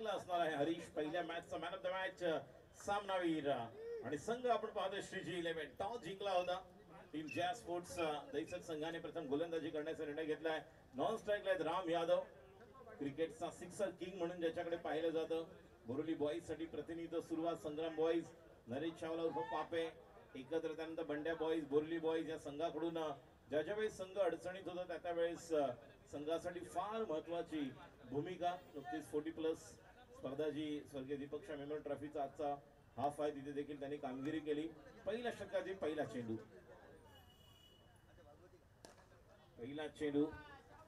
बॅटिंगला असणार आहे हरीश. पहिल्या मॅचचा मॅन ऑफ द मॅच सामनावीर. आणि संघ आपण पाहतोय श्रीजी 11 टॉस जिंकला होता. टीम जॅ स्पोर्ट्स दैसर संघाने प्रथम गोलंदाजी करण्याचा निर्णय घेतलाय. नॉन स्ट्राईकला आहेत राम यादव, क्रिकेटचा सिक्सर किंग म्हणून ज्याच्याकडे पाहिलं जातं. बोरिवली बॉईज साठी प्रतिनिधित्व सुरुवात संग्राम बॉईज, नरेश चावला उर्फ पापे एकत्र, त्यानंतर बंड्या बॉईज, बोरिवली बॉईज या संघाकडून ज्या वेळेस संघ अडचणीत होता त्या वेळेस संघासाठी फार महत्वाची भूमिका. नुकतीच 40+ स्पर्धा जी स्वर्गीय दीपक शाह मेमोरियल ट्रॉफीचा आजचा हाफ आहे तिथे देखील त्यांनी कामगिरी केली. पहिल्या षटकातील पहिला चेंडू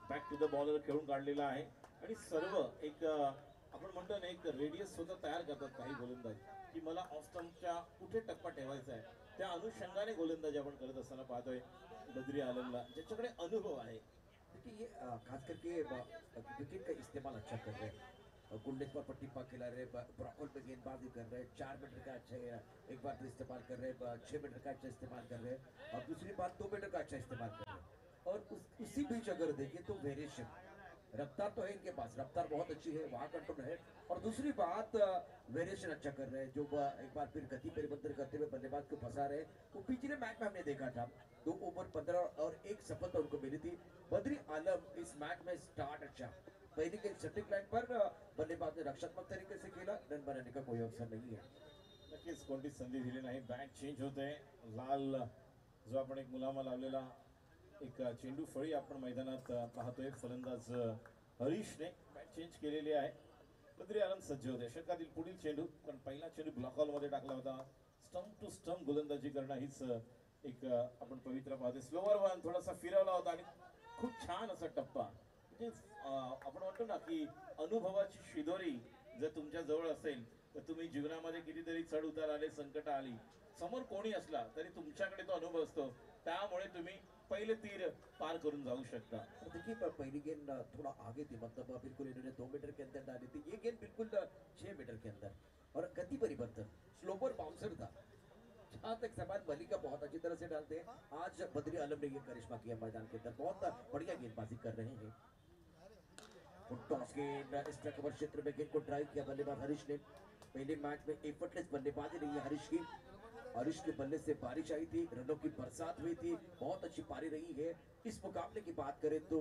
बॅक टू द बॉलर खेळून काढलेला आहे. आणि सर्व एक आपण म्हणतो ना एक रेडियस स्वतः तयार करतात काही गोलंदाज की मला ऑफ स्टंपच्या कुठे टप्पा ठेवायचा आहे, त्या अनुषंगाने गोलंदाजी आपण करत असताना पाहतोय बद्री आलमला ज्याच्याकडे अनुभव आहे. देखिए ये खास करके विकेट का इस्तेमाल अच्छा कर रहे हैं, गुल्डेज पर टिप्पा खिला रहे हैं, ब्रॉकल पे गेंदबाजी कर रहे हैं, 4 मीटर का अच्छा एक बार इस्तेमाल कर रहे हैं, 6 मीटर का अच्छा इस्तेमाल कर रहे हैं और दूसरी बात 2 मीटर का अच्छा इस्तेमाल कर रहे हैं. और उसी बीच अगर देखिए तो वेरिएशन रफ्तार तो है इनके पास, रफ्तार बहुत अच्छी है, वहाँ कंट्रोल है. और दूसरी बात वेरिएशन अच्छा कर रहे हैं, जो एक बार फिर गति परिवर्तन करते हुए बल्लेबाज को फंसा रहे. वो पिछले मैच में हमने देखा था 2 ओवर 15 और 1 सफलता उनको मिली थी. बद्री आलम इस मैच में स्टार्ट अच्छा, पहली गेंद सेटिंग लाइन पर बल्लेबाज ने रक्षात्मक तरीके से खेला, रन बनाने का कोई अवसर नहीं है. नक्कीच कोणतीच संधी दिली नाही. बॅट चेंज होते. लाल जो आपण एक मुलामा लावलेला एक चेंडू फळी आपण मैदानात पाहतोय. फलंदाज हरीशने बॅट चेंज केलेली आहे. बद्री आलम सज्ज होते. षटकातील पुढील चेंडू, पण पहिला चेंडू ब्लॉक हॉल मध्ये टाकला होता. स्टंप टू स्टंप गोलंदाजी करणं हीच एक आपण पवित्र पाहतोय. स्लोवर वन थोडासा फिरवला होता आणि खूप छान असा टप्पा. म्हणजे आपण म्हणतो ना की अनुभवाची शिदोरी जर तुमच्या जवळ असेल तर तुम्ही जीवनामध्ये कितीतरी चढ उतार आले, संकट आली, समोर कोणी असला तरी तुमच्याकडे तो अनुभव असतो. त्यामुळे तुम्ही पहले तीर पार करून जाऊ शकता. देखिए पहली गेंद थोड़ा आगे थी, मतलब बिल्कुल इन्होंने 2 मीटर के अंदर डाली थी. ये गेंद बिल्कुल 6 मीटर के अंदर और गति परिवर्तन स्लोवर बाउंसर था. जहाँ तक सवाल मलिका बहुत अच्छी तरह से डालते हैं. आज बद्री आलम ने ये करिश्मा किया मैदान के अंदर, बहुत बढ़िया गेंदबाजी कर रहे हैं. टॉस गेंद इस कवर क्षेत्र में गेंद को ड्राइव किया बल्लेबाज हरीश ने. पहले मैच में एफर्टलेस बल्लेबाजी रही है हरीश की. हरीश के बल्ले से बारिश आई थी, रनों की बरसात हुई थी, बहुत अच्छी पारी रही है. इस मुकाबले की बात करें तो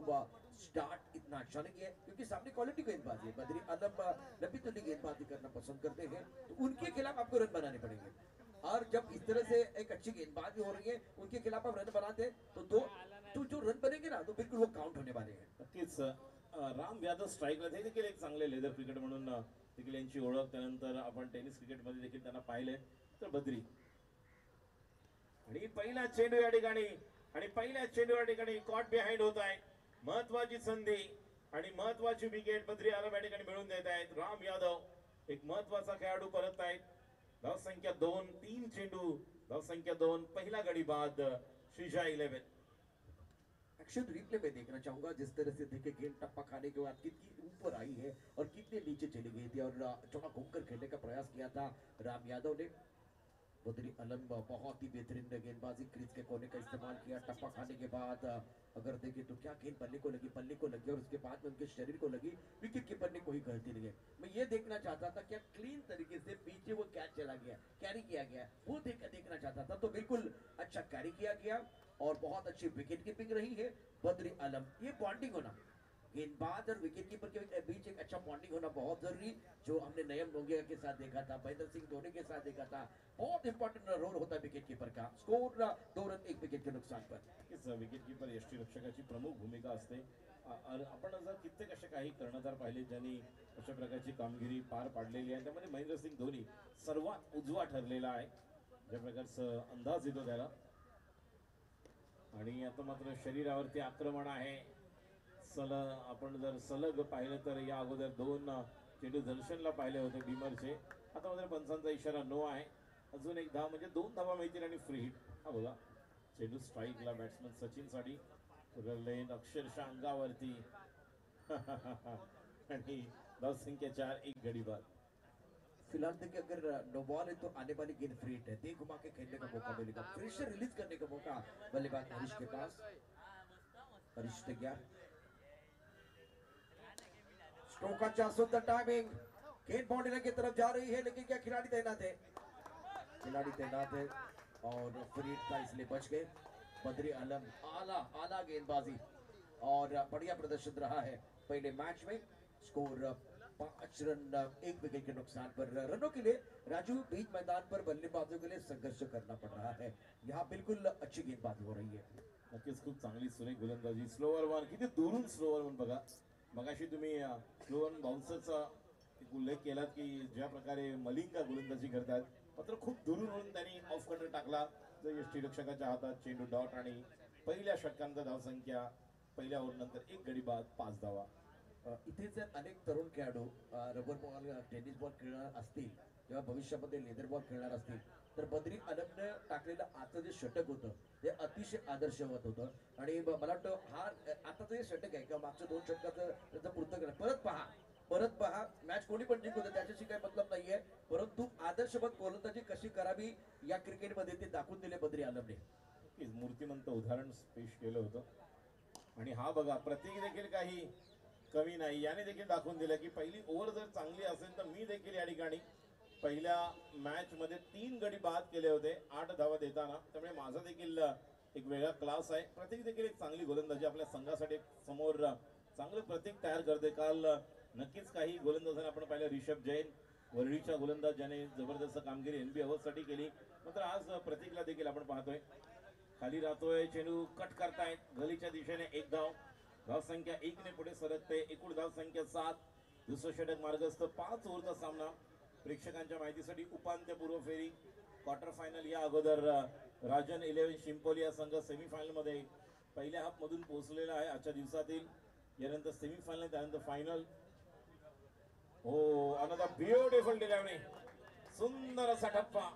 स्टार्ट इतना अच्छा नहीं है क्योंकि सामने क्वालिटी गेंदबाजी है. बद्री आलम लंबी तुल्ली गेंदबाजी करना पसंद करते हैं, तो उनके खिलाफ आपको रन बनाने पड़ेंगे. और जब इस तरह से एक अच्छी गेंदबाजी हो रही है, उनके खिलाफ आप रन बनाते हैं तो जो रन बनेंगे ना तो बिल्कुल वो काउंट होने वाले हैं. नक्कीच राम यादव स्ट्राईकला ते देखील एक चांगले लेदर क्रिकेट म्हणून देखील यांची ओळख. त्यानंतर आपण टेनिस क्रिकेटमध्ये देखील त्यांना पाहिले. तर बद्री आणि पहिला चेंडू या ठिकाणी आणि पहिल्या चेंडू या ठिकाणी कॉट बिहाइंड होत आहे. महत्वाची संधी आणि महत्वाची विकेट बद्री आलम या ठिकाणी मिळवून देत आहेत. राम यादव एक महत्वाचा खेळाडू परत आहेत. धाव संख्या 2, 3 चेंडू, धाव संख्या 2, पहिला गडी बाद श्रीजा 11. एक्शन रिप्ले में देखना चाहूंगा जिस तरह से देखे गेंद टप्पा खाने के बाद कितनी ऊपर आई है और कितने नीचे चली गई थी और चौका घूमकर खेलने का प्रयास किया था राम यादव ने. बद्री आलम बहुत ही बेहतरीन गेंदबाजी, क्रीज के कोने का इस्तेमाल किया. टप्पा खाने के बाद अगर देखें तो क्या गेंद बल्ले को लगी और उसके बाद में उनके शरीर को लगी. विकेट कीपर ने कोई गलती नहीं है. मैं ये देखना चाहता था क्या क्लीन तरीके से पीछे वो कैच चला गया, कैरी किया गया, वो देखना चाहता था. तो बिल्कुल अच्छा कैरी किया गया और बहुत अच्छी विकेट कीपिंग रही है बद्री आलम. ये बॉन्डिंग होना, गेंदबाज और विकेट कीपर के बीच एक अच्छा बॉन्डिंग होना बहुत जरूरी, जो हमने नयन मोंगिया के साथ देखा था, महेंद्र सिंह धोनी के साथ देखा था. बहुत इंपॉर्टेंट रोल होता है विकेट कीपर का. स्कोर 2 रन 1 विकेट के नुकसान पर. विकेट कीपर यष्टीरक्षकाची प्रमुख भूमिका असते. आपण जर कित्येक असे काही कर्णधार पाहिले ज्यांनी अशा प्रकारची कामगिरी पार पाडलेली आहे. त्यामध्ये महेंद्र सिंग धोनी सर्वात उजवा ठरलेला आहे, ज्या प्रकारचा अंदाज येतो त्याला. आणि आता मात्र शरीरावरती आक्रमण आहे. आपण जर सलग पाहिलं तर या अगोदर 2 चेंडू दर्शनला पाहिले होते बीमरचे. आता मात्र पंचांचा इशारा नो आहे. अजून एक धाव म्हणजे 2 धावा मिळतील आणि फ्री हिट. हा बघा चेंडू स्ट्राईकला बॅट्समन सचिन साठी लेन अक्षरशः अंगावरती आणि धाव संख्या 4, 1 गडी बाद. फिलहाल देखिए अगर नो बॉल है तो आने वाली गेंद फ्री हिट है, दे घुमा के खेलने का मौका मिलेगा, प्रेशर रिलीज करने का मौका बल्लेबाज हरीश के पास. हरीश तैयार, स्ट्रोक अच्छा सुंदर टाइमिंग, गेंद बाउंड्री लाइन की तरफ जा रही है, लेकिन क्या खिलाड़ी तैनात है? खिलाड़ी तैनात है और फ्रीड था, इसलिए बच गए। बद्री आलम आला आला गेंदबाजी और बढ़िया प्रदर्शन रहा है पहले मैच में। स्कोर 5 रन 1 विकेट के नुकसान पर। रनों के लिए राजू बीच मैदान पर बल्लेबाजों के लिए संघर्ष करना पड़ रहा है। यहाँ बिल्कुल अच्छी गेंदबाजी हो रही है। नक्कीच खूप चांगली सुरेख गोलंदाजी. स्लोवर वन, किती दुरून स्लोवर वन बघा. मगाशी तुम्ही स्लोवर बाउन्सरचा एक उल्लेख केलात की ज्या प्रकारे मलिंगा गोलंदाजी करतात, मात्र खूप दुरून त्यांनी ऑफ कटर टाकला. तर यष्टीरक्षकाच्या हातात चेंडू डॉट आणि पहिल्या षटकांत धावसंख्या पहिल्या ओव्हरनंतर 1 गडी बाद 5 धावा. इथे जर अनेक तरुण खेळाडू रबर बॉल टेनिस बॉल खेळणार असतील किंवा भविष्यामध्ये लेदर बॉल खेळणार असतील तर बद्री आलमने टाकलेलं आजचं जे षटक होतं ते अतिशय आदर्शवत होतं. आणि मला वाटतं हा आताचं जे षटक आहे किंवा मागच्या 2 षटकाचं त्याचं पूर्त करा. परत पहा मॅच कोणी पण जिंकू दे, त्याच्याशी काही मतलब नाहीये, परंतु आदर्शवत गोलंदाजी कशी करावी या क्रिकेटमध्ये ते दाखवून दिले बद्री आलमने. नक्कीच मूर्तिमंत उदाहरण पेश केलं होतं. आणि हा बघा प्रतीक देखील काही कमी नाही. याने देखील दाखवून दिलं की पहिली ओव्हर जर चांगली असेल तर मी देखील या ठिकाणी पहिल्या मॅच मध्ये 3 गडी बाद केले होते 8 धावा देताना. त्यामुळे माझा देखील एक वेगळा क्लास आहे. प्रतीक देखील एक चांगली गोलंदाजी आपल्या संघासाठी समोर चांगलं प्रतीक तयार करते. काल नक्कीच काही गोलंदाजांना आपण पाहिलं, रिषभ जैन वरळीच्या गोलंदाज ज्याने जबरदस्त कामगिरी एनबी साठी केली. मात्र आज प्रतीकला देखील आपण पाहतोय खाली राहतोय. चेंडू कट करतायत गलीच्या दिशेने 1 धाव. धाव संख्या 1 ने पुढे सरकते. एकूण धाव संख्या 7. दुसरं षटक मार्गस्थ. 5 ओव्हरचा सामना. प्रेक्षकांच्या माहितीसाठी उपांत्यपूर्व फेरी क्वार्टर फायनल या अगोदर राजन 11 शिंपोली या संघ सेमीफायनल मध्ये पहिल्या हाफ मधून पोहोचलेला आहे आजच्या दिवसातील. यानंतर सेमीफायनल, त्यानंतर फायनल. हो, अनदर ब्युटिफुल डिलिव्हरी. सुंदर असा टप्पा,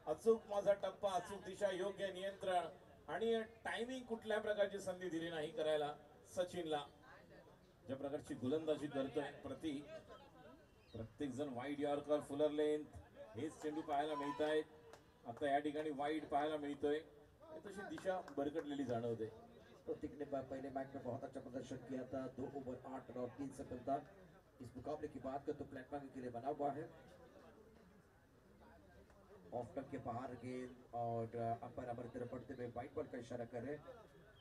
अचूक माझा टप्पा, अचूक दिशा, योग्य नियंत्रण आणि टायमिंग. कुठल्या प्रकारची संधी दिली नाही करायला सचिनला. ज्या प्रकारची गोलंदाजी करतोय प्रतीक. प्रत्येक जण वाईड यॉर्कर, फुलर लेंथ हेच चेंडू पाहायला मिळत आहेत. आता या ठिकाणी वाईड पाहायला मिळतोय. तशी दिशा भरकटलेली जाणवते. प्रतीक ने पहले मैच में बहुत अच्छा प्रदर्शन किया था. 2 ओवर 8 रन और 3 सफलता. इस मुकाबले की बात करें तो प्लेटफॉर्म के लिए बना हुआ है. ऑफ स्टंप के बाहर गेंद और अंपायर हमारी तरफ बढ़ते हुए वाइट बॉल का इशारा कर रहे हैं.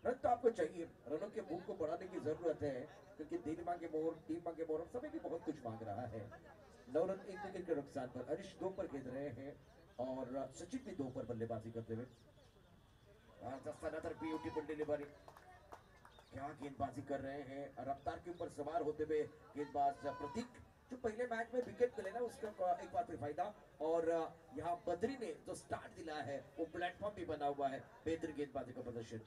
रन तो आपको चाहिए, रनों के भूख को बढ़ाने की जरूरत है, क्योंकि दिन मांगे मोहर, टीम मांगे मोहर, समय भी बहुत कुछ मांग रहा है. 9 रन 1 विकेट के नुकसान पर हरीश 2 पर खेल रहे हैं और सचिन भी 2 पर बल्लेबाजी करते हुए. Beautiful delivery. क्या गेंदबाजी कर रहे हैं, रफ्तार के ऊपर सवार होते हुए गेंदबाज प्रतीक, जो पहले मैच में विकेट मिले ना उसका एक बार फिर फायदा. और यहाँ बद्री ने जो स्टार्ट दिला है वो प्लेटफॉर्म भी बना हुआ है. बेहतरीन गेंदबाजी का प्रदर्शन.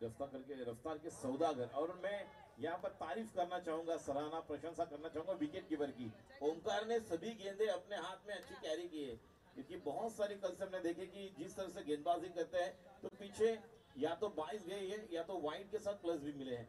रफ्तार के सौदागर. और मैं यहाँ पर तारीफ करना चाहूंगा, सराहना प्रशंसा करना चाहूंगा विकेट कीपर की. ओंकार ने सभी गेंदे अपने हाथ में अच्छी कैरी की है, क्योंकि बहुत सारी कल से हमने देखे कि जिस तरह से गेंदबाजी करते हैं तो पीछे या तो 22 गए हैं या तो वाइड के साथ प्लस भी मिले हैं.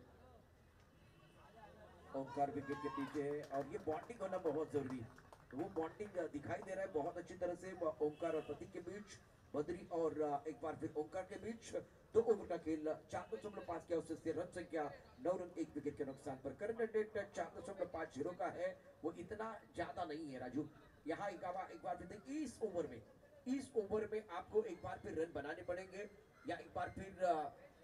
ओंकार विकेट के पीछे है और ये बॉन्डिंग होना बहुत जरूरी है. वो बॉन्डिंग दिखाई दे रहा है बहुत अच्छी तरह से ओंकार और प्रतीक के बीच, बद्री और एक बार फिर ओंकार के बीच. 2 ओवर का खेल 4.5 के औसत से रन संख्या 9 रन 1 विकेट के नुकसान पर. करंट रेट 4.50 का है, वो इतना ज्यादा नहीं है राजू. यहाँ एक बार फिर देखिए, इस ओवर में आपको एक बार फिर रन बनाने पड़ेंगे या एक बार फिर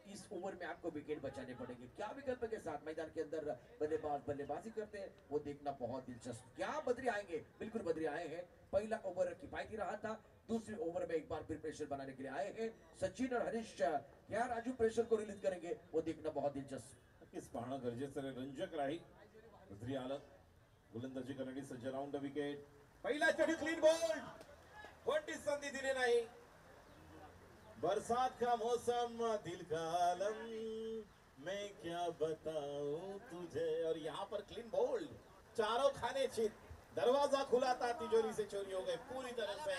इस ओवर में आपको विकेट बचाने पड़ेंगे. क्या विकल्प के साथ मैदान के अंदर बल्लेबाजी करते हैं वो देखना बहुत दिलचस्प. क्या बद्री आएंगे? बिल्कुल बद्री आए हैं. पहला ओवर किफायती रहा था, दूसरे ओवर में एक बार फिर प्रेशर बनाने के लिए आए हैं सचिन और हरीश. क्या राजू प्रेशर को रिलीज करेंगे वो देखना बहुत दिलचस्प. नक्कीच पाहणं गरजेचं आहे, रंजक राहील. बद्री आलं गोलंदाजी करण्यासाठी सज्ज. Round wicket. पहिला चढी क्लीन बॉल. कोणतीच संधी दिली नाही. बरसात का मौसम, दिल का आलम, मैं क्या बताऊं तुझे. और यहाँ पर क्लीन बोल्ड. चारों खाने चित. दरवाजा खुला था, तिजोरी से चोरी हो गए पूरी तरह से.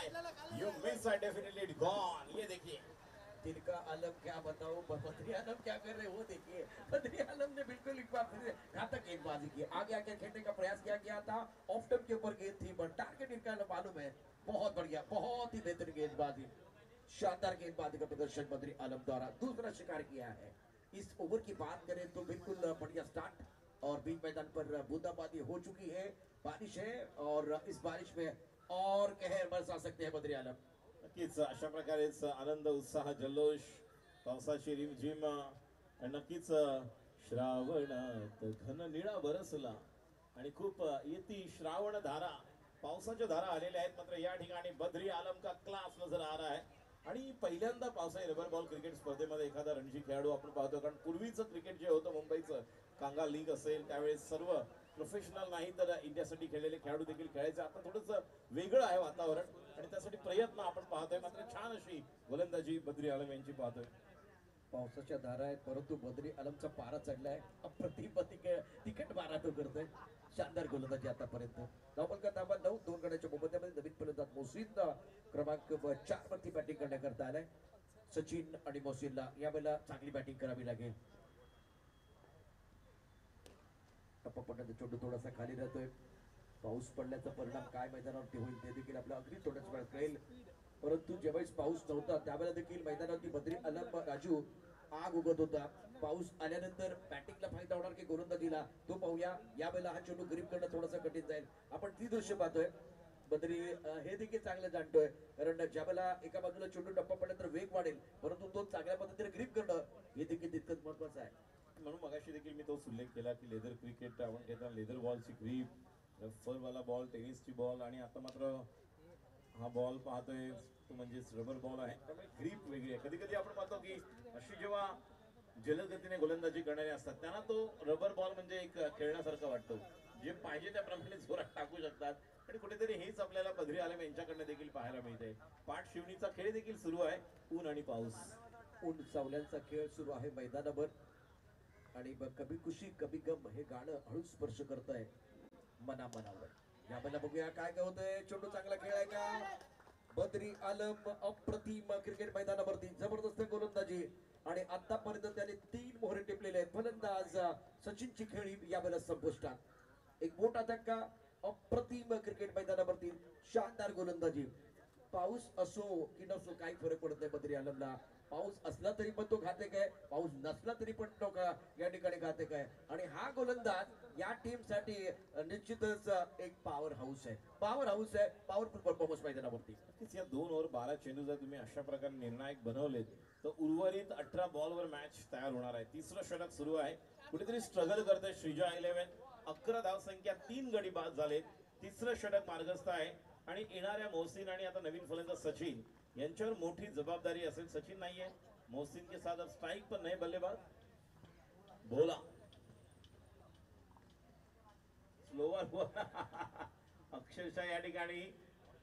You miss are definitely gone. ये देखिए दिल का आलम, क्या बताऊं. बद्री आलम क्या कर रहे हैं वो देखिए. बद्री आलम ने बिल्कुल एक बार फिर घातक गेंदबाजी की. आगे आके खेलने का प्रयास किया गया था. ऑफ स्टंप के ऊपर गेंद थी, बट टारगेट इनका मालूम है. बहुत बढ़िया, बहुत ही बेहतरीन गेंदबाजी, शानदार गेंदबाजी का प्रदर्शन बद्री आलम द्वारा. दूसरा शिकार किया है. इस ओवर की बात करें तो बिल्कुल बढ़िया स्टार्ट. और बीच मैदान पर बूंदाबांदी हो चुकी है, बारिश है और इस बारिश में और कहर बरसा सकते हैं बद्री आलम। नक्कीच अशा प्रकारेच आनंद उत्साह जल्लोष पावसाची रिमझिम आणि नक्कीच श्रावणात घन निळा बरसला आणि खूप येती श्रावण धारा पावसाच्या धारा आलेल्या आहेत मात्र या ठिकाणी बद्री आलम का क्लास नजर आ रहा है आणि पहिल्यांदा पावसाळी रबर बॉल क्रिकेट स्पर्धेमध्ये एखादा रणजी खेळाडू आपण पाहतो कारण पूर्वीचं क्रिकेट जे होतं मुंबईचं कांगा लीग असेल त्यावेळेस सर्व प्रोफेशनल नाही तर इंडियासाठी खेळलेले खेळाडू देखील खेळायचे आता थोडंसं वेगळं आहे वातावरण आणि त्यासाठी प्रयत्न आपण पाहतोय मात्र छान अशी गोलंदाजी बद्री आलम यांची पाहतोय पावसाच्या धारा आहेत परंतु बद्री आलमचा पारा चढलाय, अप्रतिम तिकट मारा तो करतोय, शानदार गोलंदाजी आतापर्यंत। धावफलक का ताबा 9, 2 गड्याच्या मोबदल्यामध्ये नवीन फलंदाज मोहसिन क्रमांक 4 वरती बॅटिंग करण्याकरता आलाय। सचिन आणि मोहसिनला यावेळेला चांगली बॅटिंग करावी लागेल। टप्पा पडण्याचा चेंडू थोडासा खाली राहतोय, पाऊस पडल्याचा परिणाम काय मैदानावरती होईल ते देखील आपल्याला अगदी थोड्याच वेळात कळेल, परंतु ज्यावेळेस पाऊस नव्हता त्यावेळेला देखील मैदानावरती बद्री आलम राजू आग उगत होता। पाऊस आल्यानंतर बॅटिंगला फायदा होणार की गोलंदाजीला तो पाहूया। यावेळेला हा चेंडू ग्रिप करणं थोडंसं कठीण जाईल, आपण ती दृश्य पाहतोय। बद्री हे देखील चांगलं जाणतोय कारण ज्यावेळेला एका बाजूला चेंडू टप्पा पडला तर वेग वाढेल, परंतु तो चांगल्या पद्धतीने ग्रिप करणं हे देखील तितकंच महत्वाचं आहे। म्हणून मगाशी देखील मी तोच उल्लेख केला की लेदर क्रिकेट आपण घेताना लेदर बॉलची ग्रीप रफरवाला बॉल टेनिसची बॉल आणि आता मात्र हा बॉल पाहतोय तो म्हणजेच रबर बॉल आहे त्यामुळे ग्रीप वेगळी आहे कधी कधी आपण पाहतो की अशी जेव्हा जलदगतीने गोलंदाजी करणारे असतात त्यांना तो रबर बॉल म्हणजे एक खेळण्यासारखा वाटतो जे पाहिजे त्याप्रमाणे जोरात टाकू शकतात आणि कुठेतरी हेच आपल्याला बद्री आलम यांच्याकडनं देखील पाहायला मिळते पाठ शिवणीचा खेळ देखील सुरू आहे ऊन आणि पाऊस ऊन सावल्यांचा खेळ सुरू आहे मैदानावर आणि कभी खुशी कभी गम हे गाणं हळूच स्पर्श करत आहे मनावर। यावेळेला बघूया काय काय होतंय, चेंडू चांगला खेळ आहे का, बद्री आलम अप्रतिम क्रिकेट मैदानावरती जबरदस्त गोलंदाजी आणि आतापर्यंत त्याने 3 मोहरे टिपलेले आहेत। फलंदाज सचिनची खेळी यावेळेला संपुष्टात, एक मोठा धक्का, अप्रतिम क्रिकेट मैदानावरती शानदार गोलंदाजी। पाऊस असो की नसो काही फरक पडत नाही बद्री आलमला, पाऊस असला तरी पण तो घातक आहे, पाऊस नसला तरी पण तो या ठिकाणी घातक आहे आणि हा गोलंदाज या टीम साठी निश्चितच एक पॉवर हाऊस आहे, पॉवरफुल परफॉर्मन्स मैदानावरती। नक्कीच या 2 ओव्हर 12 चेंडू जर तुम्ही अशा प्रकारे निर्णायक बनवलेत तर उर्वरित 18 बॉलवर मॅच तयार होणार आहे। तिसरं षटक सुरू आहे, कुठेतरी स्ट्रगल करते श्रीजा 11, 11 धावसंख्या 3 गडी बाद झाले, तिसरं षटक मार्गस्थ आहे आणि येणाऱ्या मोहसिन आणि आता नवीन फलंदाज सचिन यांच्यावर मोठी जबाबदारी असेल। सचिन नाहीये, मोहसिन के साथ अब स्ट्राइक पर नए बल्लेबाज बोला स्लोवर अक्षरशः या ठिकाणी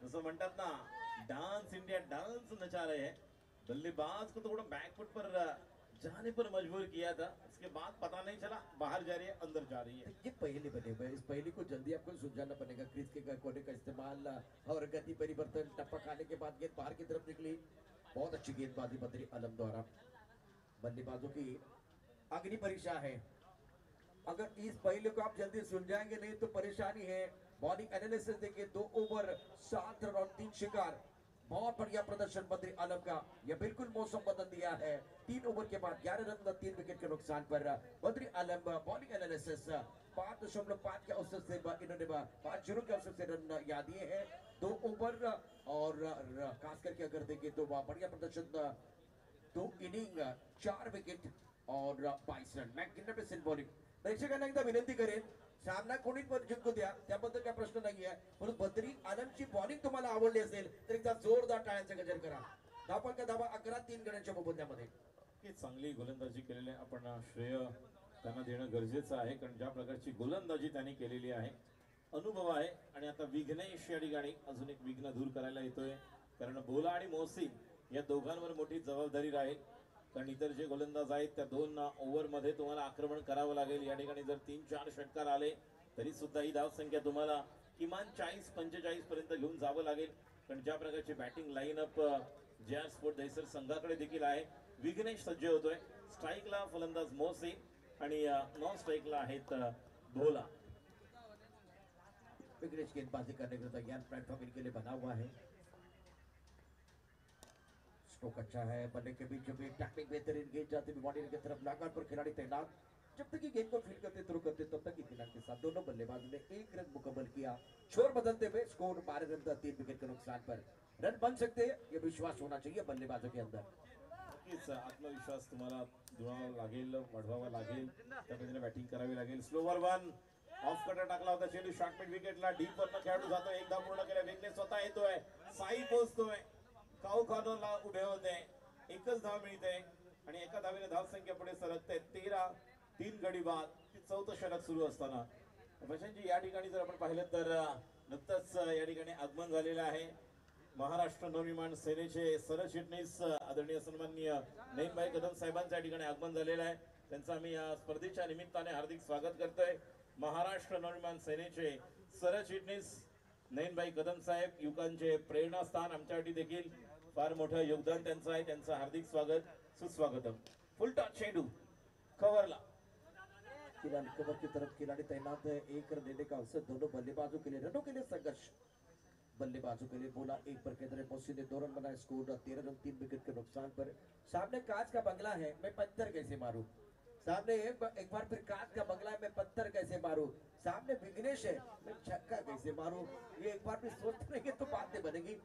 जसं म्हणतात ना डांस इंडिया डांस नचा रहे हैं, बल्लेबाज को तो थोड़ा बैकफुट पर जाने पर मजबूर किया था, उसके बाद पता नहीं चला बाहर जा रही है अंदर जा रही है। ये पहली बल्लेबाज, इस पहली को जल्दी आपको सुलझाना पड़ेगा, क्रीज के कोने का इस्तेमाल और गति परिवर्तन, टप्पा खाने के बाद गेंद बाहर की तरफ निकली, बहुत अच्छी गेंदबाजी बद्री आलम द्वारा। बल्लेबाजों की अग्नि परीक्षा है, अगर इस पहले को आप जल्दी सुलझाएंगे नहीं तो परेशानी है। बॉलिंग एनालिसिस देखिए, 2 ओवर 7 रन और 3 शिकार, बहुत बढ़िया प्रदर्शन बद्री आलम का, यह बिल्कुल मौसम बदल दिया है। 3 ओवर के बाद 11 रन 3 विकेट के नुकसान पर बद्री आलम बॉलिंग एनालिसिस 5.5 के औसत से इन्होंने 5-0 के औसत से रन याद दिए हैं 2 ओवर और खास करके अगर देखें तो बढ़िया प्रदर्शन 2 इनिंग 4 विकेट और 22 रन। Magnificent bowling. प्रेक्षकांना एकदा विनंती करेन, सामना कोणी पण जिंकू द्या त्याबद्दल काही प्रश्न नाहीये, परंतु बद्री आलमची बॉलिंग तुम्हाला आवडली असेल तर एकदा जोरदार टाळ्यांचा गजर करा। धावा का धावा 11-3 गड्यांच्या मोबदल्यामध्ये की चांगली गोलंदाजी केलेली आहे, आपण श्रेय त्यांना देणं गरजेचं आहे कारण ज्या प्रकारची गोलंदाजी त्यांनी केलेली आहे, अनुभव आहे आणि आता विघ्नेश या ठिकाणी अजून एक विघ्न दूर करायला येतोय कारण बोला आणि मोहसिन या दोघांवर मोठी जबाबदारी राहील कारण इतर जे गोलंदाज आहेत त्या 2 ओव्हरमध्ये तुम्हाला आक्रमण करावं लागेल। या ठिकाणी जर 3-4 षटकार आले तरी सुद्धा ही धावसंख्या तुम्हाला किमान 40-45 पर्यंत घेऊन जावं लागेल कारण ज्या प्रकारची बॅटिंग लाईनअप जे स्पोर्ट दहिसर संघाकडे देखील आहे। विघ्नेश सज्ज होतोय, स्ट्राईकला फलंदाज मोहसिन आणि नॉन स्ट्राईकला आहेत भोला। विघ्नेश गेंदबाजी करने के तैयार, प्लेटफॉर्म इनके लिए बना हुआ है। स्ट्रोक अच्छा है, बल्ले के बीच में टैकलिंग बेहतरीन, गेंद जाती हुई बॉडी की तरफ, लगान पर खिलाड़ी तैनात, जब तक ये गेंद को फील करते तब तक इत्मीनान के साथ दोनों बल्लेबाजों ने एक रन मुकम्मल किया। शोर बदलते हुए स्कोर 12 रन 3 विकेट के नुकसान पर रन बन सकते हैं, ये विश्वास होना चाहिए बल्लेबाजों के अंदर। नक्कीच आत्मविश्वास तुम्हाला जुळवावा लागेल, वाढवावा लागेल, त्या पद्धतीने बॅटिंग करावी लागेल. स्लोवर वन ऑफ कटर टाकला होता चेंडू शॉर्ट मिड विकेटला डीप वरनं खेळाडू जातो, एकदा पूर्ण केला, वेगने स्वतः येतोय, साई पोहोचतोय, काऊ कॉर्नरला उभे होते, एकच धाव मिळते आणि एका धावेने धावसंख्या पुढे सरकते 13-3 गडी बाद. चौथं षटक सुरू असताना प्रशांतजी या ठिकाणी जर आपण पाहिलं तर नुकतंच या ठिकाणी आगमन झालेलं आहे महाराष्ट्र नवनिर्माण सेनेचे सरचिटणीस आदरणीय सन्माननीय नईनभाई कदम साहेबांचं या ठिकाणी आगमन झालेलं आहे. त्यांचं आम्ही या स्पर्धेच्या निमित्ताने हार्दिक स्वागत करतोय. महाराष्ट्र नवनिर्माण सेनेचे सरचिटणीस नईनभाई कदम साहेब, युवकांचे प्रेरणास्थान, आमच्यासाठी देखील फार मोठं योगदान त्यांचं आहे. त्यांचं हार्दिक स्वागत, सुस्वागतम. फुल टॉस चेंडू कव्हरला, खिलाड़ी कवर की तरफ खिलाड़ी तैनात है, एक रन देने का अवसर दोनों बल्लेबाजों के लिए, रनों के लिए संघर्ष बल्लेबाजों के लिए बोला। एक पर केंद्र मोसी ने 2 रन बनाए, स्कोर 13 रन 3 विकेट के नुकसान पर। सामने कांच का बंगला है, मैं पत्थर कैसे मारूं, सामने एक बार फिर कांच का बंगला है, मैं पत्थर कैसे मारूं, सामने विघ्नेश है, मैं छक्का कैसे मारूं, ये एक बार भी सोचते रहेंगे तो बातें बनेगी।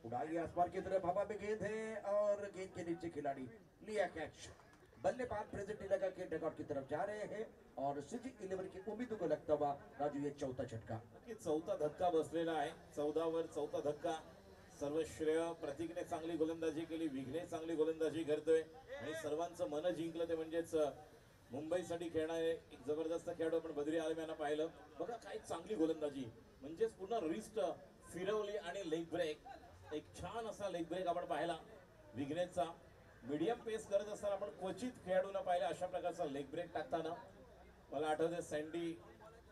उड़ाइए आसमान की तरफ, हवा में गेंद है और गेंद के नीचे खिलाड़ी लिया कैच। बल्लेबाज प्रेजेंट लगा के डगआउट की तरफ जा रहे हैं और सिटी 11 की उम्मीदों को लगता हुआ राजू ये चौथा झटका, नक्कीच चौथा धक्का बसलेला आहे. 14 वर चौथा धक्का. सर्व श्रेय प्रतीकने चांगली गोलंदाजी केली, विघ्ने चांगली गोलंदाजी करतोय आणि सर्वांचं मन जिंकलं ते म्हणजेच मुंबईसाठी खेळणारे एक जबरदस्त खेळाडू आपण बद्री आलम यांना पाहिलं. बघा काय चांगली गोलंदाजी, म्हणजेच पुन्हा रिस्ट फिरवली आणि लेग ब्रेक, एक छान असा लेग ब्रेक आपण पाहिला विघ्नेचा. मीडियम पेस करत असताना आपण क्वचित खेळाडूंना पाहिलं अशा प्रकारचा लेग ब्रेक टाकताना. मला आठवते सँडी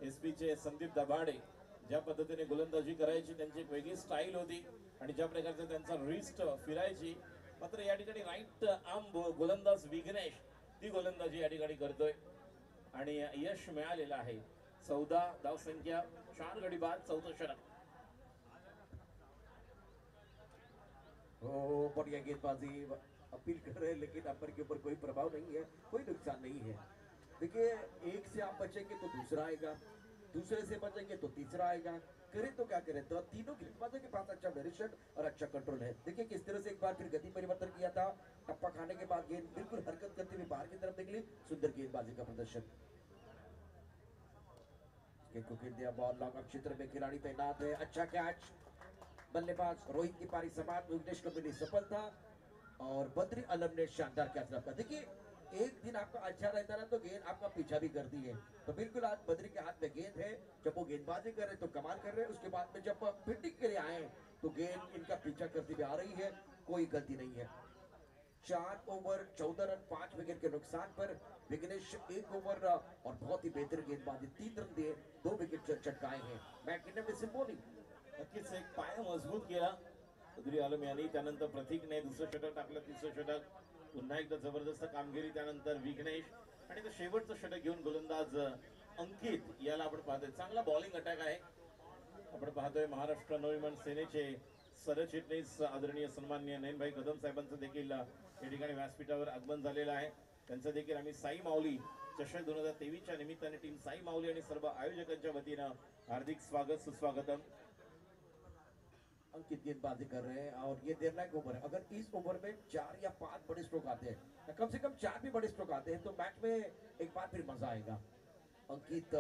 एसपीचे संदीप दबाडे ज्या पद्धतीने गोलंदाजी करायची, त्यांची एक वेगळी स्टाईल होती आणि ज्या प्रकारचे त्यांचा रिस्ट फिरायची. मात्र या ठिकाणी राईट आर्म गोलंदाज विघ्नेश ती गोलंदाजी या ठिकाणी करतोय आणि यश मिळालेलं आहे. 14 धावसंख्या, 4 गडी बाद, चौथं षटक. ओ बढ़िया गेंदबाजी, अपील कर रहे हैं लेकिन अंपर के ऊपर कोई प्रभाव नहीं है, कोई नुकसान नहीं है। देखिए एक से आप बचेंगे तो दूसरा आएगा, दूसरे से बचेंगे तो तीसरा आएगा, करें तो क्या करें। तो तीनों गेंदबाजों के पास अच्छा डायरेक्शन और अच्छा कंट्रोल है। देखिए किस तरह से एक बार फिर गति परिवर्तन किया था, टप्पा खाने के बाद गेंद बिल्कुल हरकत करते हुए बाहर की तरफ निकली, सुंदर गेंदबाजी का प्रदर्शन। गेंद को खेल दिया, बॉल लॉन्ग ऑफ क्षेत्र में खिलाड़ी तैनात है, अच्छा कैच। बल्लेबाज रोहित की पारी समाप्त, विघ्नेश को मिली सफलता और बद्री आलम ने शानदार कैच रखा। देखिए एक दिन आपका अच्छा रहता है तो गेंद आपका पीछा भी करती है, तो बिल्कुल आज बद्री के हाथ में गेंद है। जब वो गेंदबाजी कर रहे तो कमाल कर रहे हैं, उसके बाद में जब फील्डिंग के लिए आए तो गेंद इनका पीछा करती हुई आ रही है, कोई गलती नहीं है। 4 ओवर 14 रन 5 विकेट के नुकसान पर विघ्नेश 1 ओवर और बहुत ही बेहतर गेंदबाजी, 3 रन दिए, 2 विकेट चटकाए हैं। मैकिनन सिम्बोनी नक्कीच एक पाया मजबूत केला बद्री आलम यांनी. त्यानंतर प्रतीकने दुसरं षटक टाकलं, तिसरं षटक, पुन्हा एकदा जबरदस्त कामगिरी, त्यानंतर विघ्नेश आणि ते शेवटचं षटक घेऊन गोलंदाज अंकित याला आपण पाहतोय. चांगला बॉलिंग अटॅक आहे. आपण पाहतोय महाराष्ट्र नवनिर्माण सेनेचे सरचिटणीस आदरणीय सन्माननीय नयनभाई कदम साहेबांचं देखील या ठिकाणी व्यासपीठावर आगमन झालेलं आहे. त्यांचं देखील आम्ही साई माऊली चषक 2023 च्या निमित्ताने टीम साई माऊली आणि सर्व आयोजकांच्या वतीनं हार्दिक स्वागत, सुस्वागतम. अंकित गेंदबाजी कर रहे हैं और ये निर्णायक ओवर है। अगर इस ओवर में 4 या 5 बड़े स्ट्रोक आते हैं, या कम से कम 4 भी बड़े स्ट्रोक आते हैं तो मैच में एक बार फिर मजा आएगा। अंकित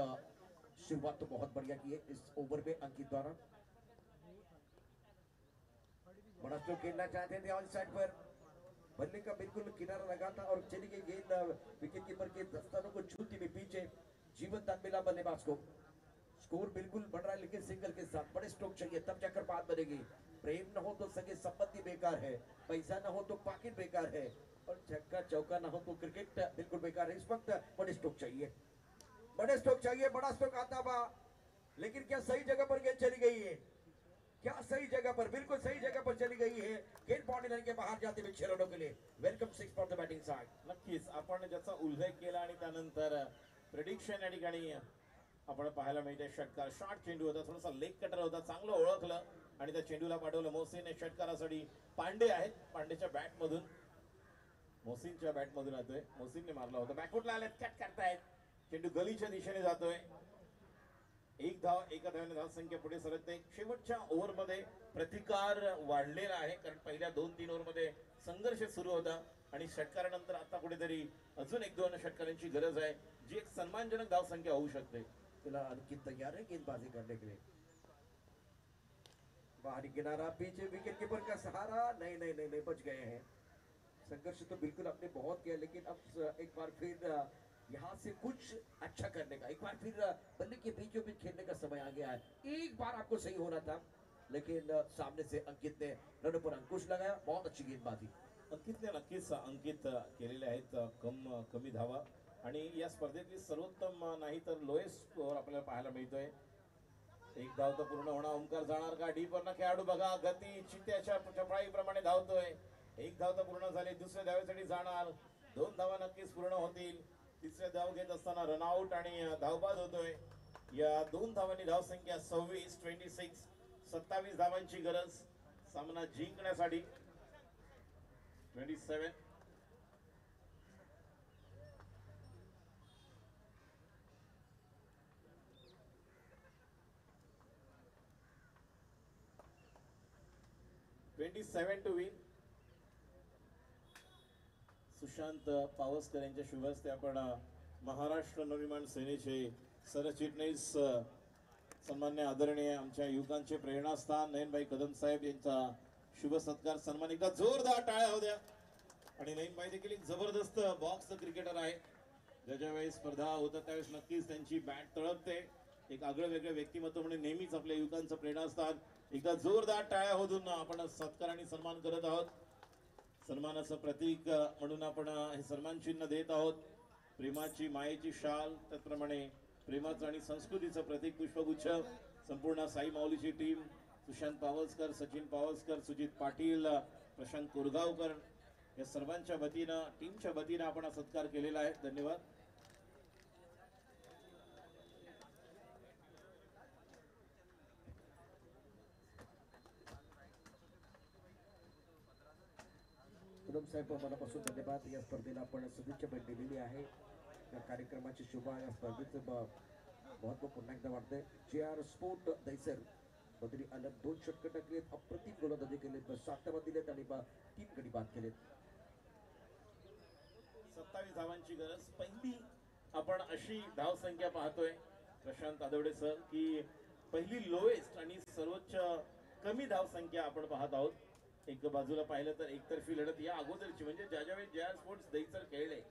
शुरुआत तो बहुत बढ़िया की है इस ओवर में अंकित द्वारा। बड़ा स्ट्रोक खेलना चाहते थे ऑन साइड पर, बल्ले का बिल्कुल किनारा लगा था और चली गई गेंद विकेट कीपर के दस्तानों को छूती हुई पीछे। जीवन दान मिला बल्लेबाज को। स्कोर बिल्कुल बढ़ रहा है लेकिन सिंगल के साथ बड़े स्ट्रोक चाहिए तब जाकर बात बनेगी। प्रेम न हो तो सगे संपत्ति बेकार है, पैसा न हो तो पॉकेट बेकार है, और छक्का चौका न हो तो क्रिकेट बिल्कुल बेकार है। इस वक्त बड़े स्ट्रोक चाहिए, बड़े स्ट्रोक चाहिए। बड़ा स्ट्रोक आता हुआ, लेकिन क्या सही जगह पर गेंद चली गई है? क्या सही जगह पर, बिल्कुल सही जगह पर चली गई है। गेंद बाउंड्री लाइन के बाहर जाते हुए 6 रनों के लिए। Welcome 6 for the batting side. नक्कीच आपण ज्याचा उल्लेख केला आणि त्यानंतर प्रेडिक्शन या ठिकाणी आपण पाहायला मिळते. षटकार शॉर्ट चेंडू होता, थोडासा लेग कटर होता, चांगलं ओळखलं आणि त्या चेंडूला पाठवलं मोसेने षटकारासाठी. पांडे आहेत, पांडेच्या बॅट मधून मोहसिनच्या बॅट मधून येतोय. मोहसिनने मारला होता. बॅकफुटला आलेत, कट करतायत. चेंडू गलीच्या दिशेने जातोय. एक धाव, एका धावाने धाव संख्या पुढे सरकते. शेवटच्या ओव्हरमध्ये प्रतिकार वाढलेला आहे, कारण पहिल्या 2-3 ओव्हरमध्ये संघर्ष सुरू होता आणि षटकारानंतर आता कुठेतरी अजून 1-2 षटकारांची गरज आहे, जी एक सन्मानजनक धाव संख्या होऊ शकते. फिलहाल अंकित तैयार है गेंदबाजी करने के लिए. बाहरी किनारा, पीछे विकेट कीपर का सहारा. नहीं नहीं नहीं नहीं, बच गए हैं. संघर्ष तो बिल्कुल आपने बहुत किया, लेकिन अब एक बार फिर यहाँ से कुछ अच्छा करने का, एक बार फिर बल्ले के बीचों बीच खेलने का समय आ गया है. एक बार आपको सही होना था, लेकिन सामने से अंकित ने रनों पर अंकुश लगाया. बहुत अच्छी गेंदबाजी. अंकितने नक्कीच अंकित केलेले आहेत कमी धावा आणि या स्पर्धेतली सर्वोत्तम नाही तर लोएस्ट स्कोअर आपल्याला पाहायला मिळतोय. एक धाव तर पूर्ण होणार. ओंकार जाणार का डीपरना? खेळाडू बघा, गती चित्त्याच्या चपळाईप्रमाणे धावतोय. एक धाव तर पूर्ण झाली. दुसऱ्या धावेसाठी जाणार. 2 धावा नक्कीच पूर्ण होतील. तिसऱ्या धाव घेत असताना रनआउट आणि धावबाद होतोय. या 2 धावांनी धाव संख्या 26 27 धावांची गरज सामना जिंकण्यासाठी. 27 टू विन. सुशांत पावसकर यांच्या शुभ हस्ते आपण महाराष्ट्र नवनिर्माण सेनेचे सरचिटणीस सन्मान्य आदरणीय आमच्या युवकांचे प्रेरणास्थान नयनभाई कदम साहेब यांचा शुभ सत्कार सन्मान. एकदा जोरदार टाळ्या होऊ द्या. आणि नयनभाई देखील एक जबरदस्त बॉक्स क्रिकेटर आहे. ज्या वेळेस स्पर्धा होतात त्यावेळेस नक्कीच त्यांची बॅट तळपते. एक आगळं वेगळं व्यक्तिमत्व म्हणून नेहमीच आपल्या युवकांचं प्रेरणास्थान. एकदा जोरदार टाळ्या होऊन आपण सत्कार आणि सन्मान करत आहोत. सन्मानाचं प्रतीक म्हणून आपण हे सन्मान चिन्ह देत आहोत. प्रेमाची मायेची शाल, त्याचप्रमाणे प्रेमाचं आणि संस्कृतीचं प्रतीक पुष्पगुच्छ. संपूर्ण साई माऊलीची टीम, सुशांत पावसकर, सचिन पावसकर, सुजित पाटील, प्रशांत कोरगावकर या सर्वांच्या वतीनं टीमच्या वतीनं आपण हा सत्कार केलेला आहे. धन्यवाद. कदम साहेब मनापासून धन्यवाद. या स्पर्धेला आपण सदिच्छा भेट दिलेली आहे. या कार्यक्रमाची शोभा, या स्पर्धेचं महत्व पुन्हा एकदा वाटतंय. JR स्पोर्ट दैसर बदरी अलग 2 षटकं टाकलेत, अप्रतिम गोलंदाजी केलेत, 7 धावा दिलेत आणि 3 गडी बाद केलेत. 27 धावांची गरज. पहिली आपण अशी धाव संख्या पाहतोय प्रशांत आदवडे सर, की पहिली लोएस्ट आणि सर्वोच्च कमी धाव संख्या आपण पाहत आहोत. एक बाजूला पाहिलं तर एकतर्फी लढत या अगोदरची, म्हणजे ज्यावेळेस JR स्पोर्ट्स दैसर खेळले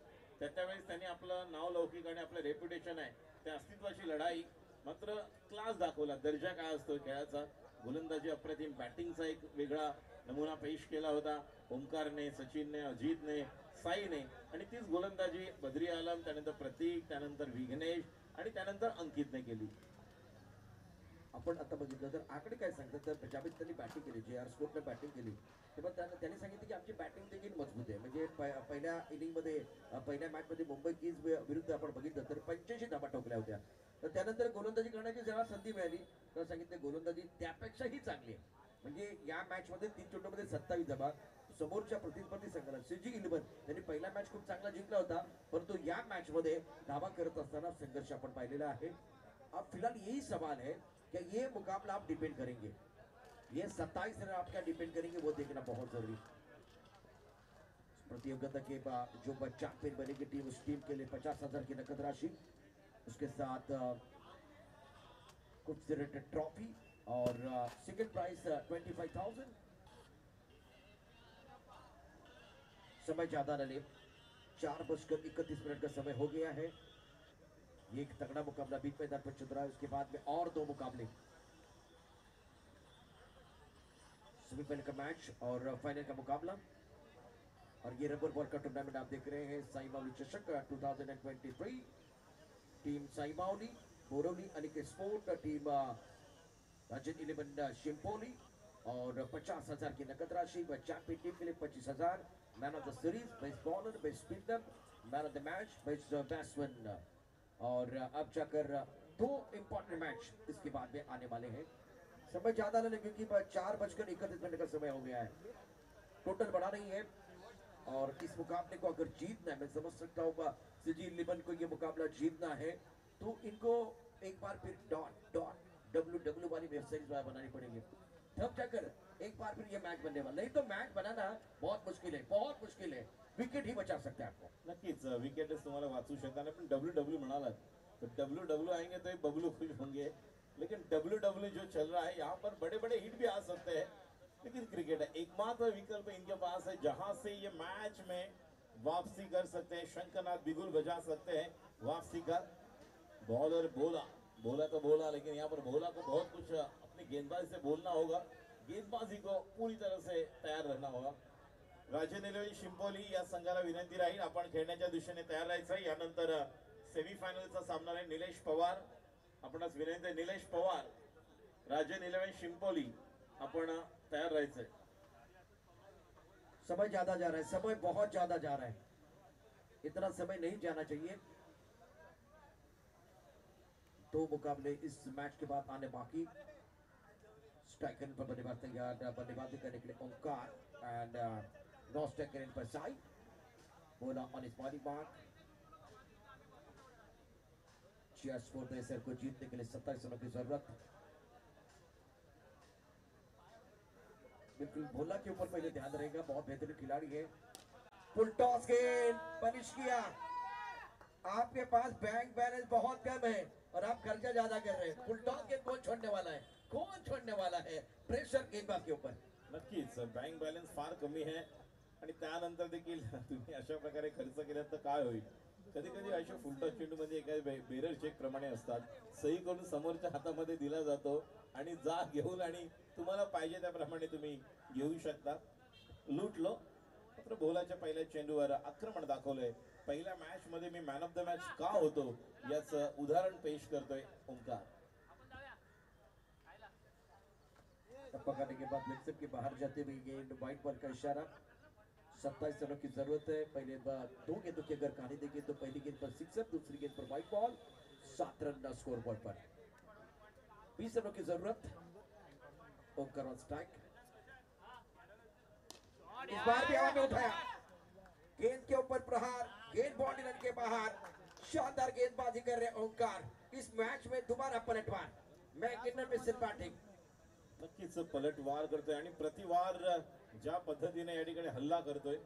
त्यावेळेस त्यांनी आपलं नाव लौकिक आणि आपलं रेप्युटेशन आहे त्या अस्तित्वाची लढाई, मात्र क्लास दाखवला. दर्जा काय असतो खेळाचा. गोलंदाजी अप्रतिम, बॅटिंगचा एक वेगळा नमुना पेश केला होता ओंकारने, सचिनने, अजितने, साईने. आणि तीच गोलंदाजी बद्री आलम, त्यानंतर प्रतीक, त्यानंतर विघ्नेश आणि त्यानंतर अंकितने केली. आपण आता बघितलं तर आकडे काय सांगतात, तर ज्यावेळेस त्यांनी बॅटिंग केली, JR स्पोर्टने बॅटिंग केली, तेव्हा त्यांनी सांगितलं की आमची बॅटिंग देखील मजबूत आहे. म्हणजे पहिल्या इनिंगमध्ये, पहिल्या मॅचमध्ये मुंबई किंग्ज विरुद्ध आपण बघितलं तर 85 धाबा ठोकल्या होत्या. तर त्यानंतर गोलंदाजी करण्याची जेव्हा संधी मिळाली तर सांगितले गोलंदाजी त्यापेक्षाही चांगली आहे. म्हणजे या मॅचमध्ये 3 चेंडूमध्ये 27 धाबा. समोरच्या प्रतिस्पर्धी संघाला CG11 त्यांनी पहिला मॅच खूप चांगला जिंकला होता, परंतु या मॅचमध्ये धावा करत असताना संघर्ष आपण पाहिलेला आहे. अब फिलहाल यही सवाल है कि ये मुकाबला आप डिपेंड करेंगे, ये 27 रन आप क्या डिपेंड करेंगे, वो देखना बहुत जरूरी. प्रतियोगिता के बाद जो चैंपियन बनेगी टीम, उस टीम के लिए 50,000 की नकद राशि, उसके साथ खूबसूरत ट्रॉफी और सेकंड प्राइस 25,000. समय ज्यादा न ले, 4:31 का समय हो गया है. ये एक तगड़ा मुकाबला बीच मैदान पर चल रहा है. उसके बाद में और 2 मुकाबले, सेमीफाइनल का मैच और फाइनल का मुकाबला. और ये रबर बॉल का टूर्नामेंट आप देख रहे हैं, साई माउली चषक 2023. टीम साई माउली, बोरोली अनिकेत स्पोर्ट, टीम राजन 11 शिंपोली और 50,000 की नकद राशि. चैंपियन टीम के लिए 25,000. Man of the series, best bowler, best spinner, man of the match, best batsman. और अब जाकर 2 इंपॉर्टेंट मैच इसके बाद में आने वाले हैं. समय ज्यादा नहीं, क्योंकि 4:31 का समय हो गया है. टोटल बड़ा नहीं है और इस मुकाबले को अगर जीतना है, मैं समझ सकता हूँ सिजी लिबन को ये मुकाबला जीतना है, तो इनको एक बार फिर डॉट वाली वेबसाइट बनानी पड़ेगी, तब जाकर एक बार फिर ये मैच बनने वाला। नहीं तो मैच बनाना बहुत मुश्किल है, बहुत मुश्किल है। विकेट ही बचा सकता है आपको। नक्कीच विकेटच तुम्हाला वाचू शकता नाही, पण डब्ल्यू म्हणालात तो डब्ल्यू आएंगे तो ये बबलू खुश होंगे, लेकिन डब्ल्यू जो चल रहा है यहाँ पर बड़े बड़े हिट भी आ सकते हैं, लेकिन क्रिकेट है एकमात्र विकल्प इनके पास है जहां से ये मैच में वापसी कर सकते हैं। शंकरनाथ बिगुल बजा सकते हैं वापसी का। बॉलर बोला बोला तो बोला, लेकिन यहाँ पर बोला को बहुत कुछ अपनी गेंदबाजी से बोलना होगा, गेंदबाजी को पूरी तरह से तैयार रहना होगा। राजे निलवली शिंपोली या संघाला विनंती राहील आपण खेळण्याच्या दिशेने तयार राहायचं। यानंतर सेमीफायनलचा सामना आहे निलेश पवार, आपणास विनंती आहे निलेश पवार, राजे निलवली शिंपोली आपण तयार राहायचंय। समय ज्यादा जा रहा है, समय बहुत ज्यादा जा रहा है, इतना समय नहीं जाना चाहिए। दो मुकाबले इस मैच के बाद आने बाकी। स्ट्राइकर पर बल्लेबाज तैयार, बल्लेबाजी करने के लिए ओंकार एंड नो स्ट्राइकर इन पर Sai. Bowler on his body mark. Cheers for the sir को जीतने के लिए 27 रनों की जरूरत। बिल्कुल भोला के ऊपर पहले ध्यान रहेगा, बहुत बेहतरीन खिलाड़ी है। फुल टॉस गेंद पनिश किया। आपके पास बैंक बैलेंस बहुत कम है और आप खर्चा ज्यादा कर रहे हैं। फुल टॉस गेंद कौन छोड़ने वाला है, कौन छोड़ने वाला है? प्रेशर गेंदबाज के ऊपर। नक्कीच बँक बॅलन्स फार कमी आहे आणि त्यानंतर देखील तुम्ही अशा प्रकारे खर्च केला तर काय होईल। कधी कधी अशा फुलटॉस चेंडूमध्ये एखाद्या बेरर चेक प्रमाणे असतात, सही करून समोरच्या हातामध्ये दिला जातो आणि जा घेऊन आणि तुम्हाला पाहिजे त्याप्रमाणे तुम्ही घेऊ शकता। लुटलो मात्र भोलाच्या पहिल्या चेंडूवर आक्रमण दाखवलंय। पहिल्या मॅच मध्ये मी मॅन ऑफ द मॅच का होतो याचं उदाहरण पेश करतोय ओंकार। पकड़ने के बाद लेग के बाहर जाते हुए गेंद वाइट बॉल का इशारा। 27 रनों की जरूरत है। पहले दो गेंदों की अगर कहानी देखें तो पहली गेंद पर सिक्सर, दूसरी गेंद पर wide ball. 7 run scoreboard पर। 20 रनों की जरूरत। Omkar on strike. इस बार भी हवा में उठाया, गेंद के ऊपर प्रहार, गेंद बाउंड्री लाइन के बाहर। शानदार गेंदबाजी कर रहे ओंकार। इस मैच में दोबारा पलटवार। मैककिनन में सिर बैटिंग। नक्कीच पलटवार करतोय आणि प्रतिवार ज्या पद्धतीने या ठिकाणी हल्ला करतोय,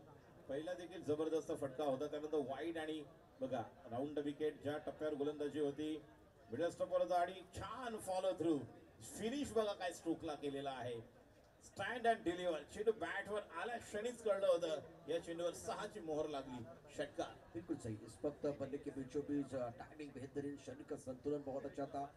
पहिला देखील जबरदस्त फटका होता, त्यानंतर वाईड आणि बघा राऊंड विकेट ज्या टप्प्यावर गोलंदाजी होती, मिडल स्टॉपवरचा आणि छान फॉलो थ्रू फिनिश बघा काय स्ट्रोकला केलेला आहे। स्टँड अँड डिलिव्हर चेंडू बॅटवर आल्या क्षणीच कळलं होतं या चेंडूवर 6 ची मोहर लागली। षटकार बिल्कुल सही। इस वक्त बल्ले के बीचों बीच टाइमिंग बेहतरीन, शरीर का संतुलन बहुत अच्छा था।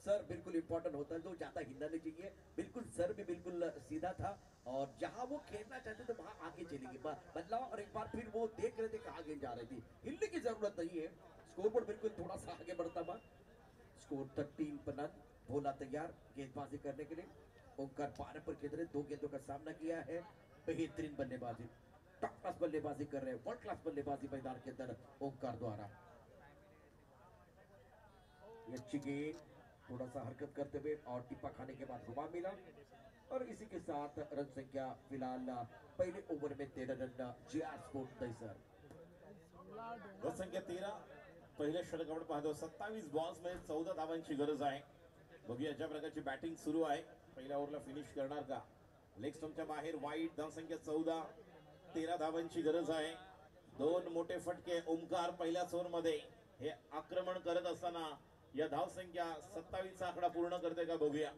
सर बिल्कुल इंपॉर्टेंट होता है, जो ज्यादा हिलना नहीं चाहिए। बिल्कुल सर भी बिल्कुल सीधा था और जहां वो खेलना चाहते थे वहां आगे चलेगी बदला। और एक बार फिर वो देख रहे थे कहाँ गेंद जा रही थी, हिलने की जरूरत नहीं है। स्कोरबोर्ड बिल्कुल थोड़ा सा आगे बढ़ता हुआ। स्कोर 13 पर रन। भोला तैयार गेंदबाजी करने के लिए। ओंकार 12 पर खेल रहे, 2 गेंदों का सामना किया है। बेहतरीन बल्लेबाजी, टॉप क्लास बल्लेबाजी कर रहे हैं, वर्ल्ड क्लास बल्लेबाजी मैदान के अंदर ओंकार द्वारा। ये अच्छी गेंद, थोड़ा सा हरकत करते हुए और टिप्पा खाने के बाद घुमा मिला और इसी के साथ रन संख्या फिलहाल पहले ओवर में 13 run. GR sport Dahisar. Run संख्या 13। पहिल्या षटकाकडे पाहतो 27 बॉल्स मध्ये 14 धावांची गरज आहे। बघूया ज्या प्रकारची बॅटिंग सुरू आहे, पहिल्या ओव्हरला फिनिश करणार का। लेग स्टंपच्या बाहेर वाईड, धाव संख्या 14, 13 धावांची गरज आहे। 2 मोठे फटके ओंकार पहिल्याच ओव्हरमध्ये हे आक्रमण करत असताना या धाव संख्या 27 चा आकडा पूर्ण करते का बघूया।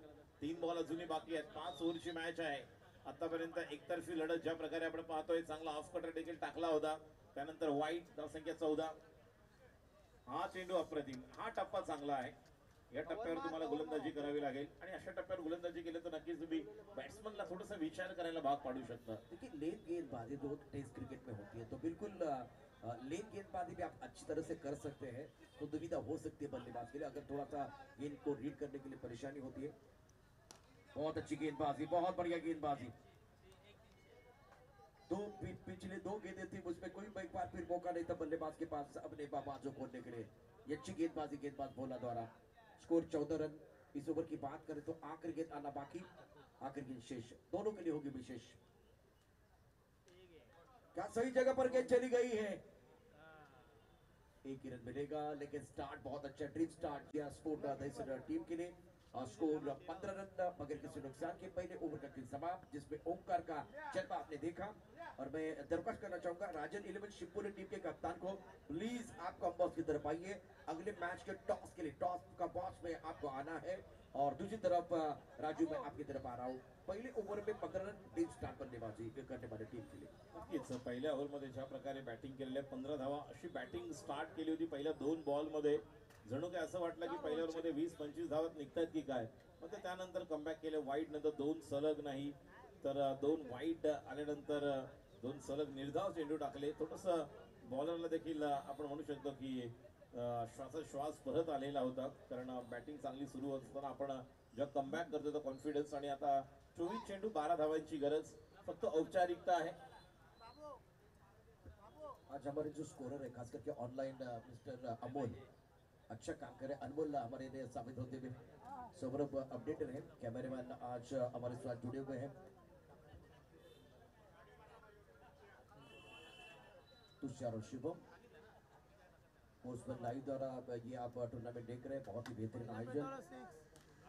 3 बॉल अजूनही बाकी आहेत, 5 ओव्हरची मॅच आहे। आतापर्यंत एकतर्फी लढत ज्या प्रकारे आपण पाहतोय, चांगला ऑफ कटर देखील टाकला होता, त्यानंतर वाईड, धाव संख्या 14। हा चेंडू अप्रतिम, हा टप्पा चांगला आहे। या टप्प्यावर तुम्हाला गोलंदाजी करावी लागेल आणि अशा टप्प्यावर गोलंदाजी केली तर नक्कीच तुम्ही बॅट्समनला थोडासा विचार करायला भाग पाडू शकता। देखिए लेन गेंदबाजी जो टेस्ट क्रिकेट में होती है तो बिल्कुल लेन गेंदबाजी भी आप अच्छी तरह से कर सकते हैं, तो दुविधा हो सकती है बल्लेबाज के लिए अगर थोड़ा सा गेंद को रीड करने के लिए परेशानी होती है। बहुत अच्छी गेंदबाजी, बहुत बढ़िया गेंदबाजी। पिछले 2 गेंदें थी, उसमें कोई एक बार फिर मौका नहीं था बल्लेबाज के पास अपने बाजू खोलने के लिए। ये अच्छी गेंदबाजी गेंदबाज भोला द्वारा। Score 14 run. इस ओवर की बात करें तो आखिरी गेंद आना बाकी, आखिरी गेंद शेष, दोनों के लिए होगी विशेष। क्या सही जगह पर गेंद चली गई है। एक ही रन मिलेगा, लेकिन स्टार्ट बहुत अच्छा, ड्रीम स्टार्ट किया स्पोर्ट टीम के लिए। और स्कोर 15 रन मगर किसी नुकसान के। पहले ओवर का खेल समाप्त, जिसमें ओमकार का जलवा आपने देखा। और मैं दरख्वास्त करना चाहूंगा राजन 11 शिवपुरी टीम के कप्तान को, प्लीज आप कॉम्बॉक्स की तरफ आइए। अगले मैच के टॉस के लिए, टॉस का बॉक्स में आपको आना है। और दूसरी तरफ राजू, मैं आपकी तरफ आ रहा हूँ। पहले ओव्हर में 15 रन टीम स्टार्ट बल्लेबाजी करने वाली टीम के लिए। नक्कीच पहिल्या ओव्हरमध्ये ज्या प्रकारे बॅटिंग केलेल्या 15 धावा अशी बॅटिंग स्टार्ट केली होती पहिल्या 2 बॉलमध्ये. जणू काय असं वाटलं की पहिल्या ओव्हरमध्ये 20-25 धावात निघतात की काय. मग ते त्यानंतर कमबॅक केले. वाईट नंतर 2 सलग नाही तर 2 वाईट आल्यानंतर 2 सलग निर्धाव चेंडू टाकले. थोडंसं बॉलरला देखील आपण म्हणू शकतो की श्वासोश्वास परत आलेला होता, कारण बॅटिंग चांगली सुरू असताना आपण जेव्हा कमबॅक करतो तो कॉन्फिडन्स. आणि आता 24 चेंडू 12 धावांची गरज, फक्त औपचारिकता आहे. आज हमारे जो स्कोरर है, खास करके ऑनलाइन मिस्टर अमोल अच्छा काम करे। अनमोल हमारे लिए साबित होते हुए सौरभ अपडेटेड है। कैमरामैन आज हमारे साथ जुड़े हुए हैं। तुषार और शुभम पोस्टमैन लाइव द्वारा ये आप टूर्नामेंट देख रहे हैं। बहुत ही बेहतरीन आयोजन।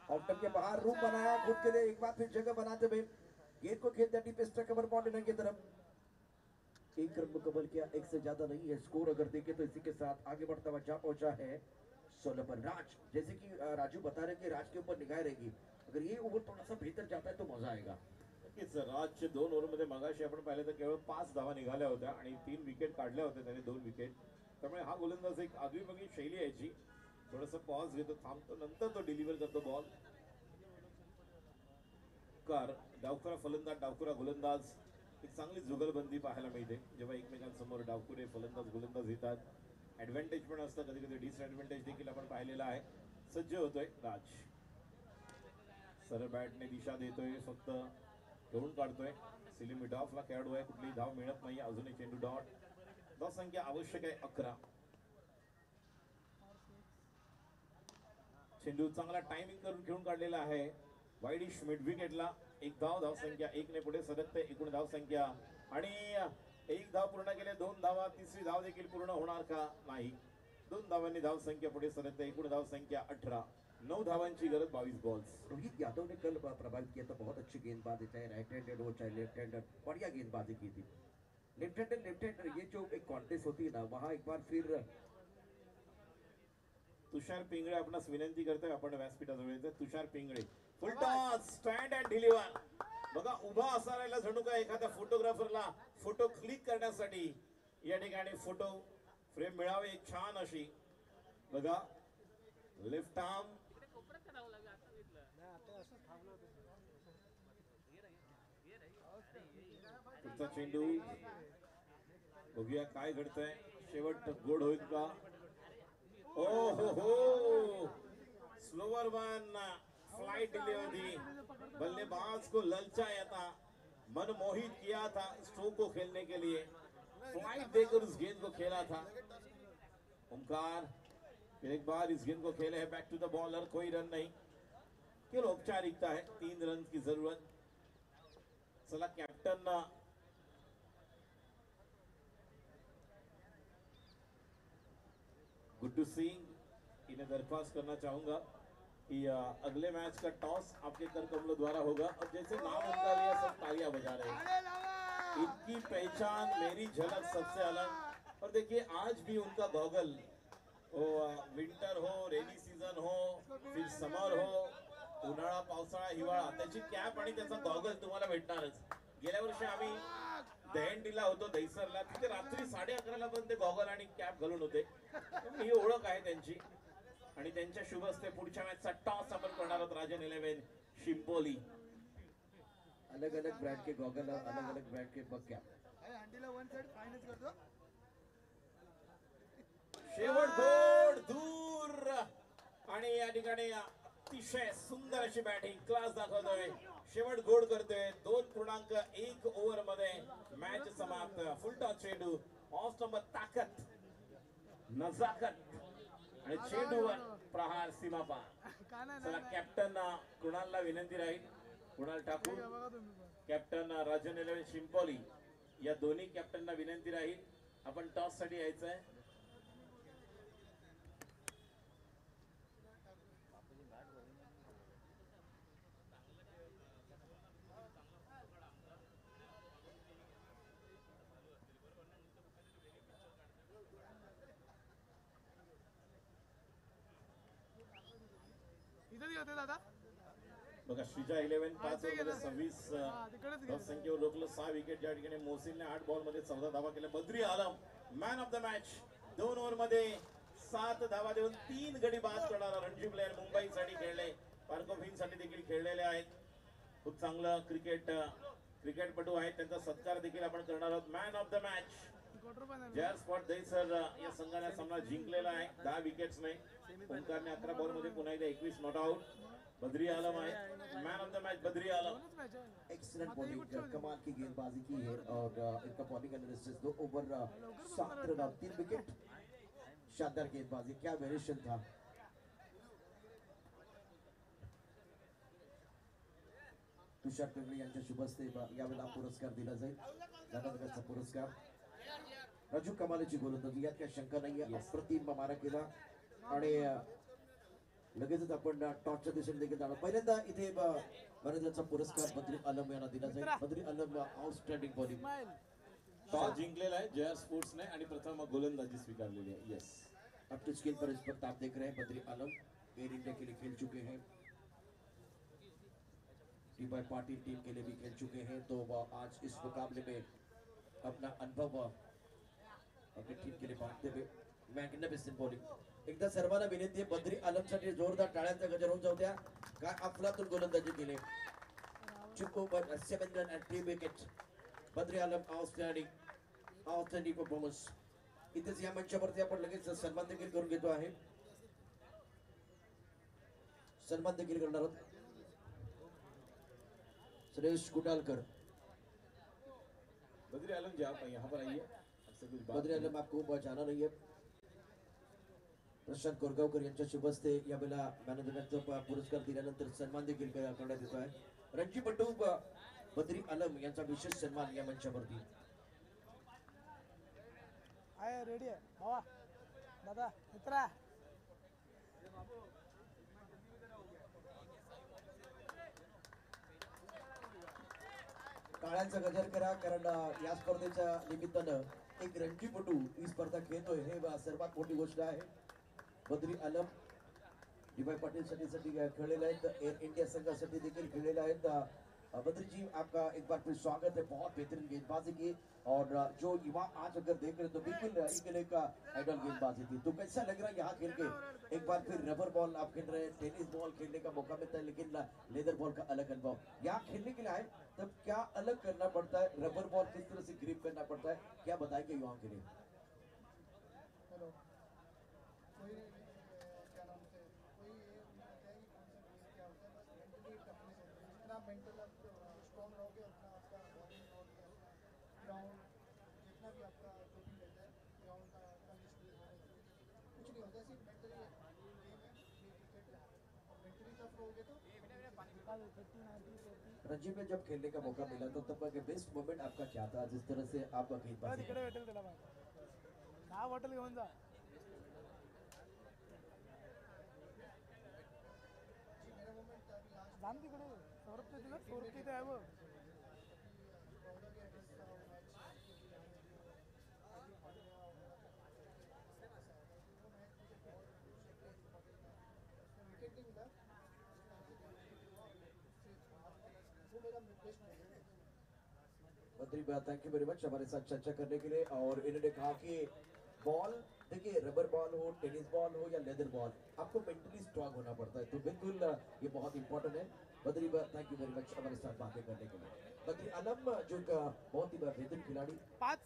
आउटम के बाहर रूम बनाया खुद के लिए, एक बार फिर जगह बनाते हुए गेंद को खेलते डीप स्ट्राइक कवर बाउंड्री की तरफ। एक रन मुकम्मल किया, एक से ज्यादा नहीं है स्कोर। अगर देखें तो इसी के साथ आगे बढ़ता हुआ जा पहुंचा है 16 पर राज। जैसे कि राजू बता रहे कि राज के ऊपर निगाह रहेगी, अगर ये ओव्हर थोड़ा सा बेहतर जाता है तो मजा आएगा। नक्कीच राजचे 2 ओव्हरमध्ये मगाशी आपण पाहिलं तर केवळ 5 धावा निघाल्या होत्या आणि 3 विकेट काढल्या होत्या त्याने, 2 विकेट. त्यामुळे हा गोलंदाज एक आगळीवेगळी शैली यायची. थोडंसं पॉज घेतो, थांबतो, नंतर तो डिलिव्हर करतो बॉल. डावखुरा फलंदाज, डावखुरा गोलंदाज, एक चांगली जुगलबंदी पाहायला मिळते जेव्हा एकमेकांसमोर डावखुरे फलंदाज गोलंदाज येतात. ऍडव्हान्टेज पण असतं, कधी कधी डिसएडव्हान्टेज देखील आपण पाहिलेला आहे. सज्ज होतोय राज, सरळ बॅटने दिशा देतोय, फक्त तोडून काढतोय. सिली मिड ऑफला खेळाडू आहे, कुठलीही धाव मिळत नाही. अजूनही चेंडू डॉट. धाव संख्या आवश्यक आहे 11. चेंडू चांगला टायमिंग करून खेळून काढलेला आहे. वाईडिश मिड विकेटला. एक धाव, धाव संख्या 1 ने पुढे सरकते. एकूण धाव संख्या आणि 1 धाव पूर्ण केले, 2 धावा, तिसरी धाव देखील पूर्ण होणार का? नाही. 2 धावांनी धाव संख्या पुढे सरकते. एकूण धाव संख्या 18. 9 धावांची गरज, 22 बॉल्स. रोहित यादव ने कल प्रभावित किया था, बहुत अच्छी गेंदबाजी, चाहे राइट हैंडेड हो चाहे लेफ्ट हैंडर, बढ़िया गेंदबाजी की थी। लेफ्ट हैंडर ये जो एक कॉन्टेस्ट होती है ना, वहाँ एक बार फिर तुषार पिंगळे आपणास विनंती करतोय, आपण व्यासपीठाजवळ येतोय. Tushar Pingale full toss, stand and deliver. बघा उभा असायला जणू काय एखाद्या फोटोग्राफरला फोटो क्लिक करण्यासाठी या ठिकाणी फोटो फ्रेम मिळावे, एक छान अशी. बघा लेफ्ट आर्म, पुढचा चेंडू, बघूया काय घडतंय. शेवट गोड होईल का? ओ हो, स्लोअर वन, फ्लाइट डिलीवरी. बल्लेबाज को ललचाया था, मनमोहित किया था स्ट्रोक को खेलने के लिए, फ्लाइट देकर उस गेंद को खेला था. ओमकार फिर एक बार इस गेंद को खेले है, बैक टू द बॉलर. कोई रन नहीं, केवल औपचारिकता है. 3 रन की जरूरत. चला कैप्टन गुड्डू सिंह, इन्हें दरख्वास्त करना चाहूंगा कि अगले मैच का टॉस आपके कर कमलों द्वारा होगा. और जैसे नाम उनका लिया सब तालियां बजा रहे हैं. इनकी पहचान, मेरी झलक सबसे अलग. और देखिए आज भी उनका गॉगल, वो विंटर हो, रेनी सीजन हो, फिर समर हो, उन्हाळा पावसाळा हिवाळा, त्याची कॅप आणि त्याचा गॉगल तुम्हाला भेटणारच. गेल्या वर्षी आम्ही दहीहंडीला होतो, दहिसरला, तिथे रात्री 11:30ला पण ते गॉगल आणि कॅप घालून होते. ही ओळख आहे त्यांची. आणि त्यांच्या शुभ हस्ते पुढच्या मॅचचा टॉस आपण करणार आहोत. राजन 11 शिंपोली. अलग अलग ब्रँड के गॉगल, अलग अलग ब्रँड के बग कैप. शेवट गोड दूर आणि या ठिकाणी अतिशय सुंदर अशी बॅटिंग क्लास दाखवतोय. शेवट गोड करतोय. 2.1 ओव्हर मध्ये मॅच समाप्त. फुल टॉस चेंडू, ऑफ नंबर, ताकद, नजाकत आणि चेंडूवर प्रहार सीमापार. चला कॅप्टन कुणालला विनंती राहील. कुणाल ठाकूर, कॅप्टन राजन 11 शिंपोली या दोन्ही कॅप्टनना विनंती राहील आपण टॉस साठी यायचं आहे. इथं होते दादा बघा श्रीजा 11 5 ओव्हरमध्ये 26 तिकडेच धावसंख्येवर रोखलं. 6 विकेट ज्या ठिकाणी मोहसिनने 8 बॉल मध्ये 14 धावा केल्या. Badri Alam man of the match. 2 over मध्ये 7 धावा देऊन 3 गडी बाद करणारा रणजी प्लेयर मुंबईसाठी खेळले, पार्कोफिन साठी देखील खेळलेले आहेत. खूप चांगलं क्रिकेटपटू आहेत, त्यांचा सत्कार देखील आपण करणार आहोत. मॅन ऑफ द मॅच जयर स्पॉट दहीसर या संघाने सामना जिंकलेला आहे 10 विकेट्सने. ओंकारने 11 बॉल मध्ये पुन्हा एकदा 21 नॉट आउट. बद्री आलम आहे man of the match. Badri Alam excellent bowling, कमाल की गेंदबाजी की है और इनका बॉलिंग एनालिसिस 2 ओवर 7 रन और 3 विकेट. शानदार गेंदबाजी, क्या वेरिएशन था. तुषार पिंगळे यांच्या शुभ हस्ते यावेळेला पुरस्कार दिला जाईल, दादाचा पुरस्कार. राजू कमालीची गोलंदाजी, यात काही शंका नाही. अप्रतिम मारा केला आणि लगेचच आपण टॉसच्या दिशेने देखील जाणार. पहिल्यांदा इथे मॅनेजरचा पुरस्कार बद्री आलम यांना दिला जाईल. बद्री आलम आउटस्टँडिंग बॉलिंग. टॉस जिंकलेला आहे जयर स्पोर्ट्सने आणि प्रथम गोलंदाजी स्वीकारलेली आहे. येस, अब तो स्किल पर इस वक्त आप देख रहे हैं बद्री आलम एयर इंडिया के लिए खेल चुके हैं, टी पाटिल टीम के लिए भी खेल चुके हैं. तो आज इस मुकाबले में अपना अनुभव अपनी टीम के लिए बांटते हुए मॅग्निफिसंट बॉलिंग. एकदा सर्वांना विनंती आहे, बद्री आलमसाठी जोरदार टाळ्यांचा गजर होऊन जाऊ द्या. काय अफलातून गोलंदाजी केली. 2 over 7 run and 3 wicket. Badri Alam outstanding performance. इथेच या मंचावरती आपण लगेच सन्मान देखील करून घेतो आहे. सन्मान देखील करणार आहोत. सुरेश कुडालकर. बद्री आलम जी आप यहाँ पर आइए, आपसे कुछ बात बद्री आलम आपको जाना नहीं है. प्रशांत कोरगावकर यांच्या शुभ हस्ते यावेळेला मॅनेजमेंटचा पुरस्कार दिल्यानंतर सन्मान देखील करण्यात येतो आहे. रणजी बंडू बद्री आलम यांचा विशेष सन्मान या मंचावरती. आहे रेडी आहे भावा दादा मित्रा. टाळ्यांचा गजर करा, कारण या स्पर्धेच्या निमित्तानं एक रणजीपटू ही स्पर्धा खेळतोय हे सर्वात मोठी गोष्ट आहे. बद्री आलम डीवाय पाटिल साठी खेळलेले आहेत, एयर इंडिया संघासाठी देखील खेळलेले आहेत. बद्री जी आपका एक बार फिर स्वागत है. बहुत बेहतरीन गेंदबाजी की और जो युवा आज अगर देख रहे तो बिल्कुल इनके का आइडल गेंदबाजी थी. तो कैसा लग रहा है यहाँ खेल के. एक बार फिर रबर बॉल आप खेल रहे हैं, टेनिस बॉल खेलने का मौका मिलता है, लेकिन लेदर बॉल का अलग अनुभव. यहाँ खेलने के लिए आए तब क्या अलग करना पड़ता है, रबर बॉल किस तरह से ग्रिप करना पड़ता है, क्या बताएंगे युवाओं के लिए. हेलो कोई क्या नाम से कोई ये होता है कि कौन सा गेम क्या होता है, बस मेंटली टफनेस होती है. जितना मेंटल आप स्ट्रॉन्ग रहोगे उतना आपका बॉलिंग और ग्राउंड जितना भी आपका जो भी रहता है ग्राउंड का कंडीशन कुछ नहीं होता है. सिर्फ मेंटली गेम है, ये क्रिकेट है. और मेंटली टफ रहोगे तो रणजी में जब खेलने का मौका मिला तो तब का बेस्ट मोमेंट आपका क्या था, जिस तरह से आप गेंदबाजी तिकडे भेटेल त्याला बाहेर. हा बॉटल घेऊन जा. मेरा मोमेंट अभी लास्ट जाण तिकडे सौरभच्या तिकडे सौरभ तिथे आहे बघ. विकेट नहीं मिला वो मेरा बेस्ट मोमेंट है. मंत्री थैंक यू वेरी मच हमारे साथ चर्चा करने के लिए. और इन्होंने कहा कि बॉल देखिए, रबर बॉल हो, टेनिस बॉल हो या लेदर बॉल, आपको मेंटली स्ट्रांग होना पड़ता है. तो बिल्कुल ये बहुत इंपॉर्टेंट है. बद्री थैंक यू वेरी मच हमारे साथ बातें करने के लिए. बद्री आलम जो बहुत ही बेहतरीन खिलाड़ी. 5